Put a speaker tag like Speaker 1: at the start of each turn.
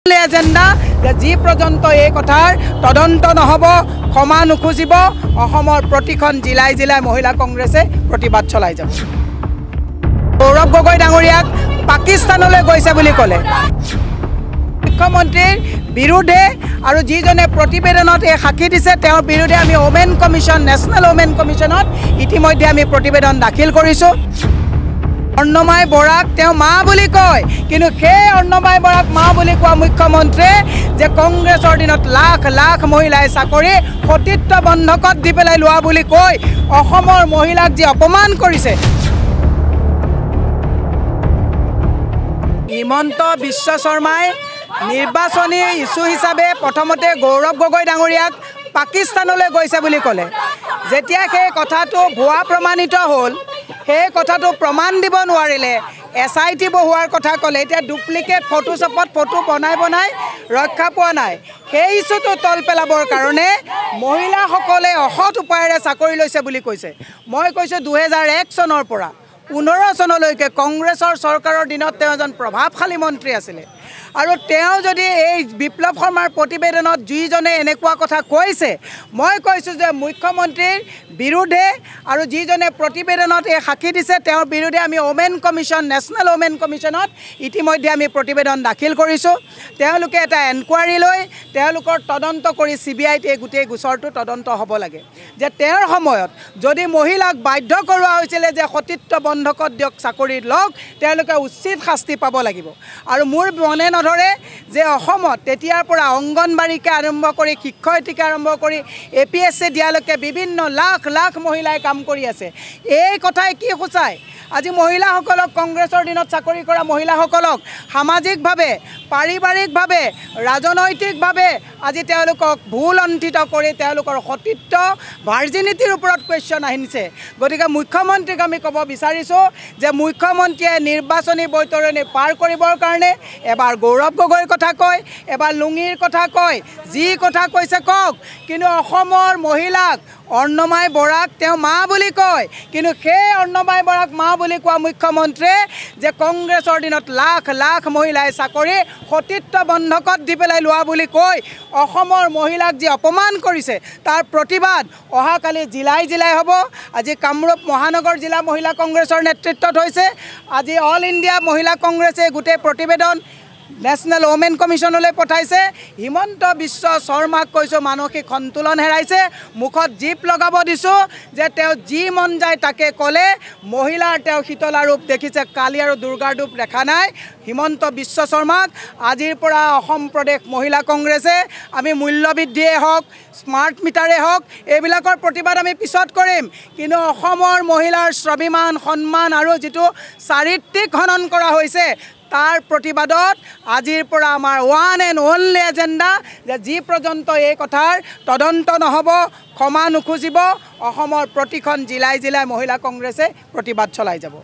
Speaker 1: Agenda যে যি পৰ্যন্ত এই কথাৰ তদন্ত নহব ক্ষমা নুখুজিব অসমৰ প্ৰতিখন জিলাই জিলাই মহিলা কংগ্ৰেছে প্ৰতিবাদ চলাই যাব। গৌৰৱ গগৈ ডাঙৰীয়াক পাকিস্তানলৈ গৈছে বুলি ক'লে মুখ্যমন্ত্ৰীৰ বিৰুদ্ধে আৰু যিজনে প্ৰতিবেদনত এই সাক্ষী দিছে তেওঁৰ বিৰুদ্ধে আমি ওমেন কমিশন নেশ্যনেল ওমেন কমিশনত ইতিমধ্যে আমি প্ৰতিবেদন দাখিল কৰিছোঁ। অৰ্ণমাই বৰাক তেওঁ মা বুলি কয়, কিন্তু সেই অৰ্ণমাই বৰাক মা বুলি কোৱা মুখ্যমন্ত্ৰীয়ে যে কংগ্ৰেছৰ দিনত লাখ লাখ মহিলাই চাকৰি সতীত্ব বন্ধকত দি পেলাই লোৱা বুলি কৈ অসমৰ মহিলাক যি অপমান কৰিছে। হিমন্ত বিশ্ব শৰ্মাই নিৰ্বাচনী ইস্যু হিচাপে প্ৰথমতে গৌৰৱ গগৈ ডাঙৰীয়াক পাকিস্তানলৈ গৈছে বুলি ক'লে, যেতিয়া সেই কথাটো ভুৱা প্ৰমাণিত হ'ল সেই কথাটো প্ৰমাণ দিব নোৱাৰিলে SIT বহুৱাৰ কথা ক'লে। এতিয়া ডুপ্লিকেট ফটোশ্বপত ফটো বনাই ৰক্ষা পোৱা নাই। সেই ইস্যুটো তল পেলাবৰ কাৰণে মহিলাসকলে অসৎ উপায়েৰে চাকৰি লৈছে বুলি কৈছে। মই কৈছোঁ 2001 চনৰ পৰা 15 চনলৈকে কংগ্ৰেছৰ চৰকাৰৰ দিনত তেওঁ এজন প্ৰভাৱশালী মন্ত্ৰী আছিলে আৰু তেওঁ যদি এই বিপ্লৱ শৰ্মাৰ প্ৰতিবেদনত যিজনে এনেকুৱা কথা কৈছে, মই কৈছোঁ যে মুখ্যমন্ত্ৰীৰ বিৰুদ্ধে আৰু যিজনে প্ৰতিবেদনত এই সাক্ষী দিছে তেওঁৰ বিৰুদ্ধে আমি ওমেন কমিশন নেশ্যনেল ওমেন কমিশনত ইতিমধ্যে আমি প্ৰতিবেদন দাখিল কৰিছোঁ। তেওঁলোকে এটা এনকুৱাৰী লৈ তেওঁলোকৰ তদন্ত কৰি CBIত এই গোটেই গোচৰটো তদন্ত হ'ব লাগে যে তেওঁৰ সময়ত যদি মহিলাক বাধ্য কৰোৱা হৈছিলে যে সতীত্ব বন্ধকত দিয়ক চাকৰিত লওক, তেওঁলোকে উচিত শাস্তি পাব লাগিব। আৰু মোৰ মনে নধৰে যে অসমত তেতিয়াৰ পৰা অংগনবাড়ীকে আৰম্ভ কৰি শিক্ষয়িত্ৰীকে আৰম্ভ কৰি APSC দিয়ালৈকে বিভিন্ন লাখ লাখ মহিলাই কাম কৰি আছে। এই কথাই কি সূচায়? আজি মহিলাসকলক কংগ্ৰেছৰ দিনত চাকৰি কৰা মহিলাসকলক সামাজিকভাৱে পাৰিবাৰিকভাৱে ৰাজনৈতিকভাৱে আজি তেওঁলোকক ভুল অন্তিত কৰি তেওঁলোকৰ সতীত্ব ভাৰ্জিনিটিৰ ওপৰত কুৱেশ্যন আহিছে। গতিকে মুখ্যমন্ত্ৰীক আমি ক'ব বিচাৰিছোঁ যে মুখ্যমন্ত্ৰীয়ে নিৰ্বাচনী বৈতৰণি পাৰ কৰিবৰ কাৰণে এবাৰ গৌৰৱ গগৈৰ কথা কয়, এবাৰ লুঙিৰ কথা কয়, যি কথা কৈছে কওক, কিন্তু অসমৰ মহিলাক অৰ্ণমাই বৰাক তেওঁ মা বুলি কয়, কিন্তু সেই অৰ্ণমাই বৰাক মা বুলি কোৱা মুখ্যমন্ত্ৰীয়ে যে কংগ্ৰেছৰ দিনত লাখ লাখ মহিলাই চাকৰি সতীত্ব বন্ধকত দি পেলাই লোৱা বুলি কৈ অসমৰ মহিলাক যি অপমান কৰিছে তাৰ প্ৰতিবাদ অহাকালি জিলাই জিলাই হ'ব। আজি কামৰূপ মহানগৰ জিলা মহিলা কংগ্ৰেছৰ নেতৃত্বত হৈছে। আজি অল ইণ্ডিয়া মহিলা কংগ্ৰেছে গোটেই প্ৰতিবেদন নেশ্যনেল ওমেন কমিশনলৈ পঠাইছে। হিমন্ত বিশ্ব শৰ্মাক কৈছোঁ মানসিক সন্তুলন হেৰাইছে, মুখত জীপ লগাব দিছোঁ যে তেওঁ যি মন যায় তাকে ক'লে। মহিলাৰ তেওঁ শীতলা ৰূপ দেখিছে, কালি আৰু দুৰ্গাৰ ৰূপ দেখা নাই। হিমন্ত বিশ্ব শৰ্মাক আজিৰ পৰা অসম প্ৰদেশ মহিলা কংগ্ৰেছে আমি মূল্যবৃদ্ধিয়ে হওক স্মাৰ্ট মিটাৰে হওক এইবিলাকৰ প্ৰতিবাদ আমি পিছত কৰিম, কিন্তু অসমৰ মহিলাৰ স্বাভিমান সন্মান আৰু যিটো চাৰিত্ৰিক হনন কৰা হৈছে তাৰ প্ৰতিবাদত আজিৰ পৰা আমাৰ ওৱান এণ্ড অনলি এজেণ্ডা যে যি পৰ্যন্ত এই কথাৰ তদন্ত নহ'ব ক্ষমা নুখুজিব অসমৰ প্ৰতিখন জিলাই জিলাই মহিলা কংগ্ৰেছে প্ৰতিবাদ চলাই যাব।